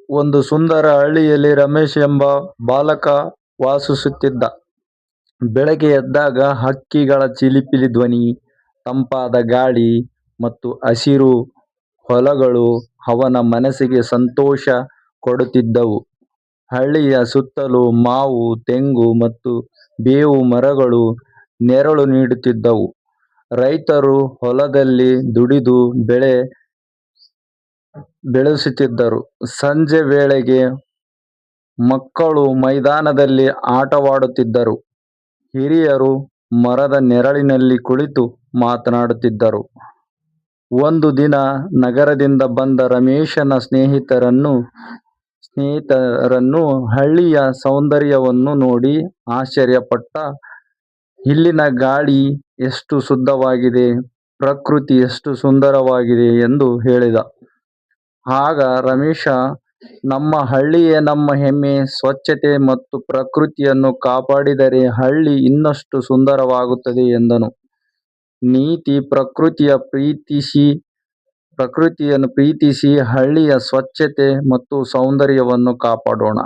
ಒಂದು ಸುಂದರ ಹಳ್ಳಿಯಲ್ಲಿ ರಮೇಶ್ ಎಂಬ ಬಾಲಕ ವಾಸಿಸುತ್ತಿದ್ದ. ಬೆಳಗ್ಗೆ ಎದ್ದಾಗ ಹಕ್ಕಿಗಳ ಚಿಲಿಪಿಲಿ ಧ್ವನಿ, ತಂಪಾದ ಗಾಳಿ ಮತ್ತು ಹಸಿರು ಹೊಲಗಳು ಅವನ ಮನಸ್ಸಿಗೆ ಸಂತೋಷ ಕೊಡುತ್ತಿದ್ದವು. ಹಳ್ಳಿಯ ಸುತ್ತಲೂ ಮಾವು, ತೆಂಗು ಮತ್ತು ಬೇವು ಮರಗಳು ನೆರಳು ನೀಡುತ್ತಿದ್ದವು. ರೈತರು ಹೊಲದಲ್ಲಿ ದುಡಿದು ಬೆಳೆ ಬೆಳೆಸುತ್ತಿದ್ದರು. ಸಂಜೆ ವೇಳೆಗೆ ಮಕ್ಕಳು ಮೈದಾನದಲ್ಲಿ ಆಟವಾಡುತ್ತಿದ್ದರು. ಹಿರಿಯರು ಮರದ ನೆರಳಿನಲ್ಲಿ ಕುಳಿತು ಮಾತನಾಡುತ್ತಿದ್ದರು. ಒಂದು ದಿನ ನಗರದಿಂದ ಬಂದ ರಮೇಶನ ಸ್ನೇಹಿತರನ್ನು ಹಳ್ಳಿಯ ಸೌಂದರ್ಯವನ್ನು ನೋಡಿ ಆಶ್ಚರ್ಯಪಟ್ಟ. ಇಲ್ಲಿನ ಗಾಳಿ ಎಷ್ಟು ಶುದ್ಧವಾಗಿದೆ, ಪ್ರಕೃತಿ ಎಷ್ಟು ಸುಂದರವಾಗಿದೆ ಎಂದು ಹೇಳಿದ. ಆಗ ರಮೇಶ, ನಮ್ಮ ಹಳ್ಳಿಯೇ ನಮ್ಮ ಹೆಮ್ಮೆ, ಸ್ವಚ್ಛತೆ ಮತ್ತು ಪ್ರಕೃತಿಯನ್ನು ಕಾಪಾಡಿದರೆ ಹಳ್ಳಿ ಇನ್ನಷ್ಟು ಸುಂದರವಾಗುತ್ತದೆ ಎಂದನು. ನೀತಿ: ಪ್ರಕೃತಿಯನ್ನು ಪ್ರೀತಿಸಿ ಹಳ್ಳಿಯ ಸ್ವಚ್ಛತೆ ಮತ್ತು ಸೌಂದರ್ಯವನ್ನು ಕಾಪಾಡೋಣ.